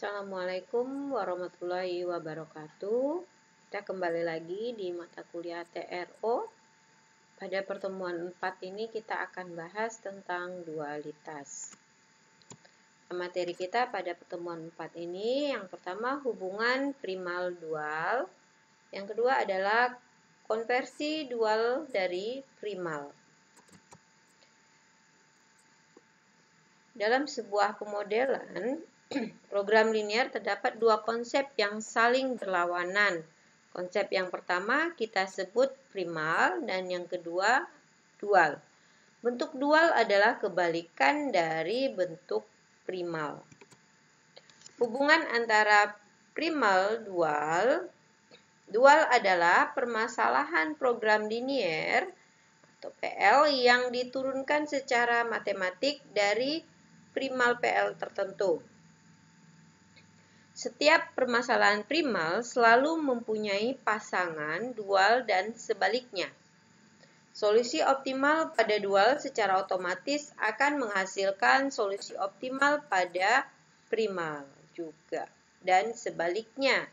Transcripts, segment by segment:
Assalamualaikum warahmatullahi wabarakatuh. Kita kembali lagi di mata kuliah TRO. Pada pertemuan 4 ini kita akan bahas tentang dualitas. Materi kita pada pertemuan 4 ini, yang pertama hubungan primal dual. Yang kedua adalah konversi dual dari primal. Dalam sebuah pemodelan program linear terdapat dua konsep yang saling berlawanan. Konsep yang pertama kita sebut primal dan yang kedua dual. Bentuk dual adalah kebalikan dari bentuk primal. Hubungan antara primal dual adalah permasalahan program linear atau PL yang diturunkan secara matematik dari primal PL tertentu. Setiap permasalahan primal selalu mempunyai pasangan dual dan sebaliknya. Solusi optimal pada dual secara otomatis akan menghasilkan solusi optimal pada primal juga. Dan sebaliknya,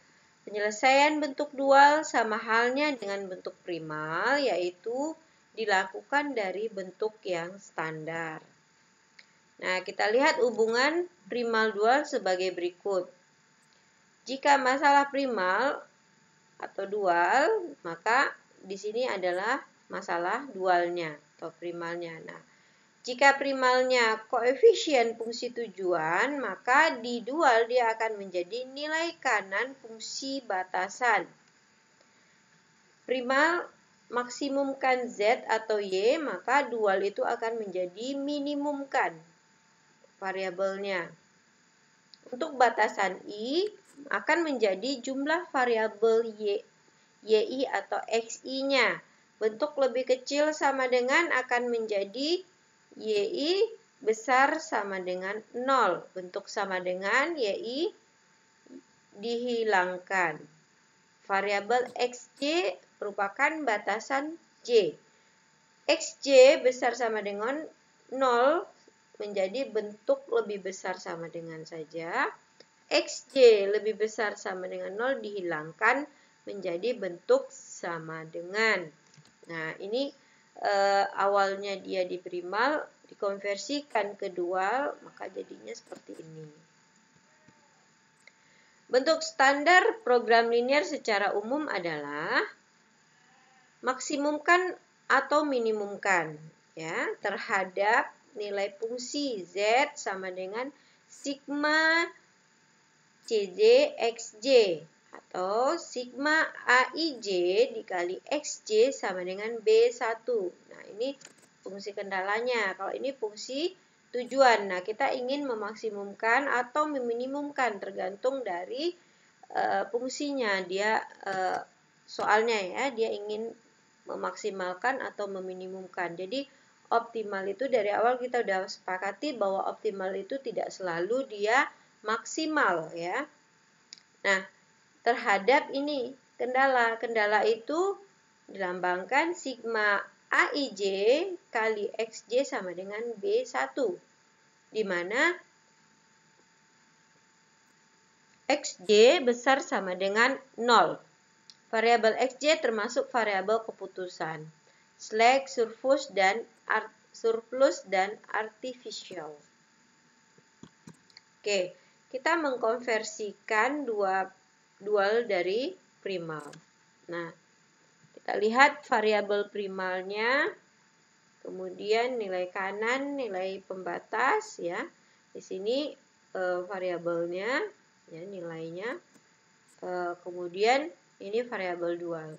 penyelesaian bentuk dual sama halnya dengan bentuk primal, yaitu dilakukan dari bentuk yang standar. Nah, kita lihat hubungan primal dual sebagai berikut. Jika masalah primal atau dual, maka di sini adalah masalah dualnya atau primalnya. Nah, jika primalnya koefisien fungsi tujuan, maka di dual dia akan menjadi nilai kanan fungsi batasan. Primal maksimumkan Z atau Y, maka dual itu akan menjadi minimumkan variabelnya. Untuk batasan I akan menjadi jumlah variabel YI atau XI-nya. Bentuk lebih kecil sama dengan akan menjadi YI besar sama dengan 0. Bentuk sama dengan YI dihilangkan. Variabel XJ merupakan batasan J. XJ besar sama dengan 0 menjadi bentuk lebih besar sama dengan saja. XJ lebih besar sama dengan 0 dihilangkan menjadi bentuk sama dengan. Nah, ini awalnya dia di primal, dikonversikan ke dual, maka jadinya seperti ini. Bentuk standar program linear secara umum adalah maksimumkan atau minimumkan ya terhadap nilai fungsi Z sama dengan sigma CJ XJ atau sigma AIJ dikali XJ sama dengan B1. Nah, ini fungsi kendalanya. Kalau ini fungsi tujuan. Nah, kita ingin memaksimumkan atau meminimumkan tergantung dari fungsinya. Dia soalnya ya, dia ingin memaksimalkan atau meminimumkan. Jadi optimal itu dari awal kita udah sepakati bahwa optimal itu tidak selalu dia maksimal ya. Nah, terhadap ini kendala itu dilambangkan sigma AIJ kali XJ sama dengan B1, di mana XJ besar sama dengan 0. Variabel XJ termasuk variabel keputusan. Slack, surplus dan artificial. Oke, kita mengkonversikan dual dari primal. Nah, kita lihat variabel primalnya, kemudian nilai kanan, nilai pembatas ya. Di sini variabelnya ya nilainya. Kemudian ini variabel dual.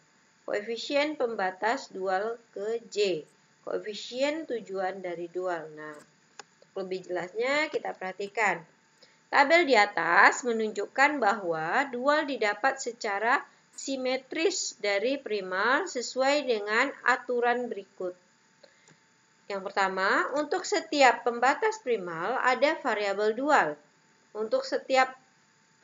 Koefisien pembatas dual ke J. Koefisien tujuan dari dual. Nah, untuk lebih jelasnya kita perhatikan. Tabel di atas menunjukkan bahwa dual didapat secara simetris dari primal sesuai dengan aturan berikut. Yang pertama, untuk setiap pembatas primal ada variabel dual. Untuk setiap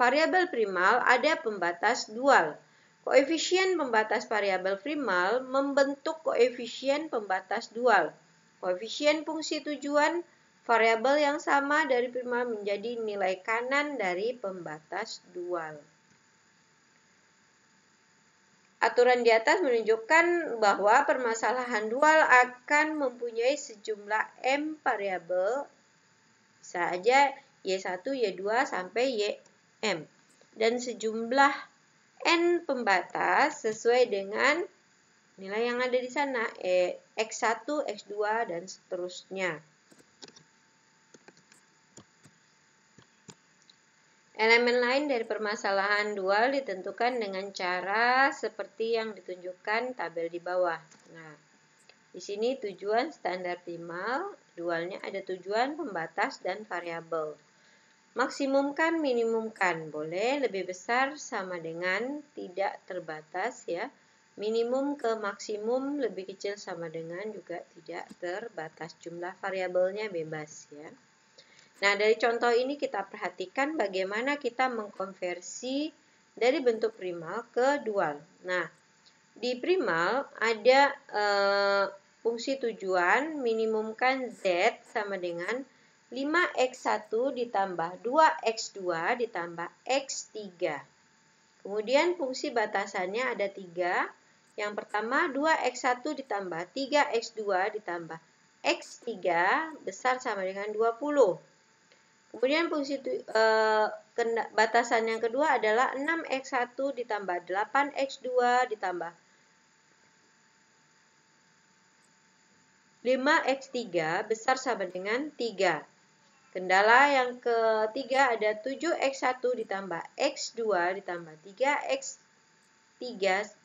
variabel primal ada pembatas dual. Koefisien pembatas variabel primal membentuk koefisien pembatas dual. Koefisien fungsi tujuan variabel yang sama dari primal menjadi nilai kanan dari pembatas dual. Aturan di atas menunjukkan bahwa permasalahan dual akan mempunyai sejumlah M variabel, bisa aja Y1, Y2, sampai Ym, dan sejumlah N pembatas sesuai dengan nilai yang ada di sana, X1, X2, dan seterusnya. Elemen lain dari permasalahan dual ditentukan dengan cara seperti yang ditunjukkan tabel di bawah. Nah, di sini tujuan standar primal, dualnya ada tujuan, pembatas, dan variabel. Maksimumkan, minimumkan, boleh lebih besar sama dengan tidak terbatas ya. Minimum ke maksimum lebih kecil sama dengan juga tidak terbatas. Jumlah variabelnya bebas ya. Nah, dari contoh ini kita perhatikan bagaimana kita mengkonversi dari bentuk primal ke dual. Nah, di primal ada fungsi tujuan minimumkan Z sama dengan 5x1 ditambah 2x2 ditambah x3. Kemudian fungsi batasannya ada 3. Yang pertama 2x1 ditambah 3x2 ditambah x3 besar sama dengan 20. Kemudian fungsi batasan yang kedua adalah 6x1 ditambah 8x2 ditambah 5x3 besar sama dengan 3. Kendala yang ketiga ada 7x1 ditambah x2 ditambah 3x3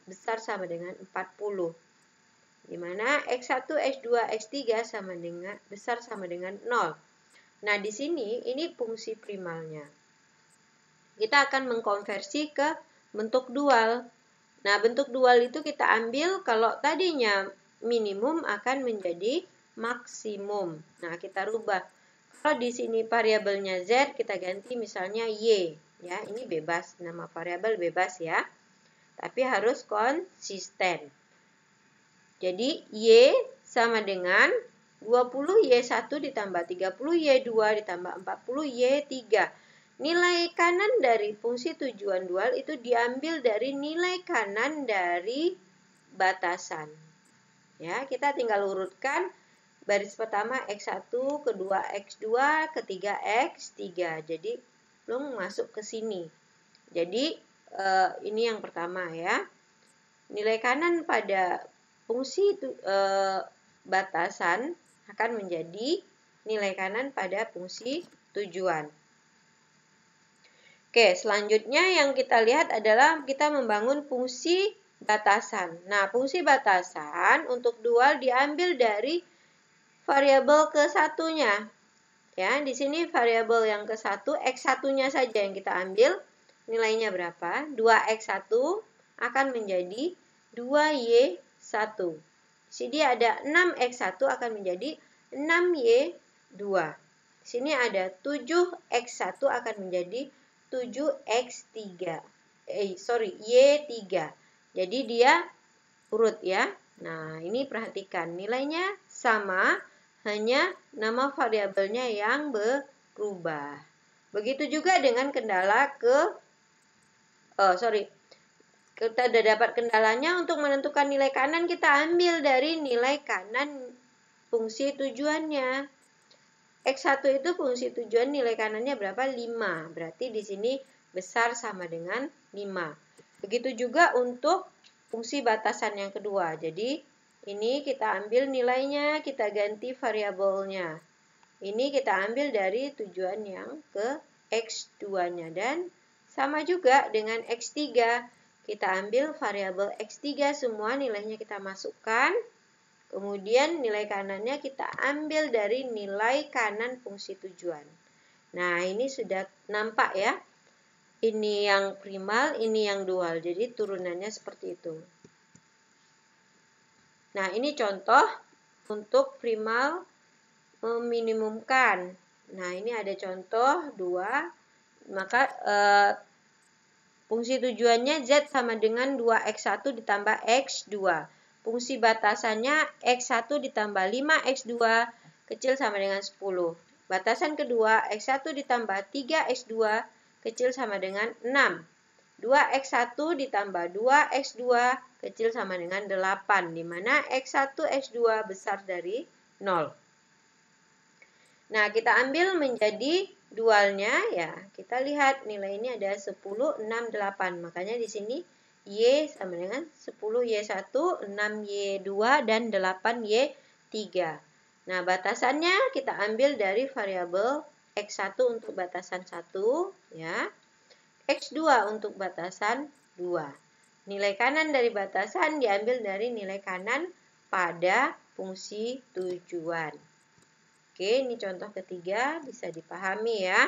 besar sama dengan 40. Di mana x1, x2, x3 sama dengan besar sama dengan 0. Nah, di sini ini fungsi primalnya. Kita akan mengkonversi ke bentuk dual. Nah, bentuk dual itu kita ambil kalau tadinya minimum akan menjadi maksimum. Nah, kita rubah. Kalau di sini variabelnya Z, kita ganti misalnya Y. Ya, ini bebas, nama variabel bebas ya. Tapi harus konsisten. Jadi, Y sama dengan 20Y1 ditambah 30Y2 ditambah 40Y3. Nilai kanan dari fungsi tujuan dual itu diambil dari nilai kanan dari batasan. Ya, kita tinggal urutkan baris pertama X1, kedua X2, ketiga X3. Jadi, belum masuk ke sini. Jadi, ini yang pertama ya. Nilai kanan pada fungsi batasan akan menjadi nilai kanan pada fungsi tujuan. Oke, selanjutnya yang kita lihat adalah kita membangun fungsi batasan. Nah, fungsi batasan untuk dual diambil dari variabel ke-1-nya. Ya, di sini variabel yang ke-1, X1-nya saja yang kita ambil. Nilainya berapa? 2X1 akan menjadi 2Y1. Di sini ada 6X1 akan menjadi 6Y2. Di sini ada 7X1 akan menjadi 7X3. Y3. Jadi dia urut ya. Nah, ini perhatikan nilainya sama, hanya nama variabelnya yang berubah. Begitu juga dengan kendala kita sudah dapat kendalanya. Untuk menentukan nilai kanan kita ambil dari nilai kanan fungsi tujuannya. X1 itu fungsi tujuan nilai kanannya berapa? 5. Berarti di sini besar sama dengan 5. Begitu juga untuk fungsi batasan yang kedua. Jadi ini kita ambil nilainya, kita ganti variabelnya. Ini kita ambil dari tujuan yang ke X2-nya. Dan sama juga dengan X3. Kita ambil variabel X3 semua, nilainya kita masukkan. Kemudian nilai kanannya kita ambil dari nilai kanan fungsi tujuan. Nah, ini sudah nampak ya. Ini yang primal, ini yang dual. Jadi turunannya seperti itu. Nah, ini contoh untuk primal meminimumkan. Nah, ini ada contoh 2. Maka fungsi tujuannya Z sama dengan 2X1 ditambah X2. Fungsi batasannya X1 ditambah 5X2 kecil sama dengan 10. Batasan kedua, X1 ditambah 3X2 kecil sama dengan 6. 2X1 ditambah 2X2 kecil sama dengan 8, di mana X1, X2 besar dari 0. Nah, kita ambil menjadi dualnya ya. Kita lihat nilai ini ada 10, 6, 8. Makanya di sini Y sama dengan 10Y1, 6Y2, dan 8Y3. Nah, batasannya kita ambil dari variabel X1 untuk batasan 1 ya. X2 untuk batasan 2. Nilai kanan dari batasan diambil dari nilai kanan pada fungsi tujuan. Oke, ini contoh ketiga, bisa dipahami ya.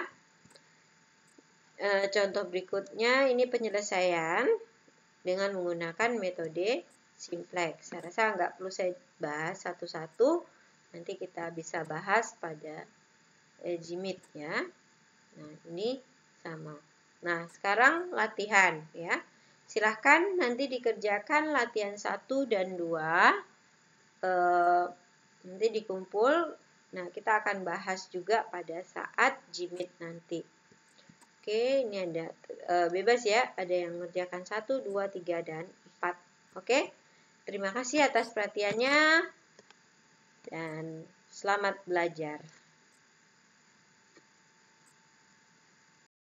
Contoh berikutnya, ini penyelesaian dengan menggunakan metode simplex. Saya rasa nggak perlu saya bahas satu-satu, nanti kita bisa bahas pada Gmit ya. Nah, ini sama. Nah, sekarang latihan ya. Silahkan nanti dikerjakan latihan 1 dan 2. Nanti dikumpul. Nah, kita akan bahas juga pada saat Gmit nanti. Oke, ini ada bebas ya. Ada yang mengerjakan 1, 2, 3, dan 4. Oke. Terima kasih atas perhatiannya. Dan selamat belajar.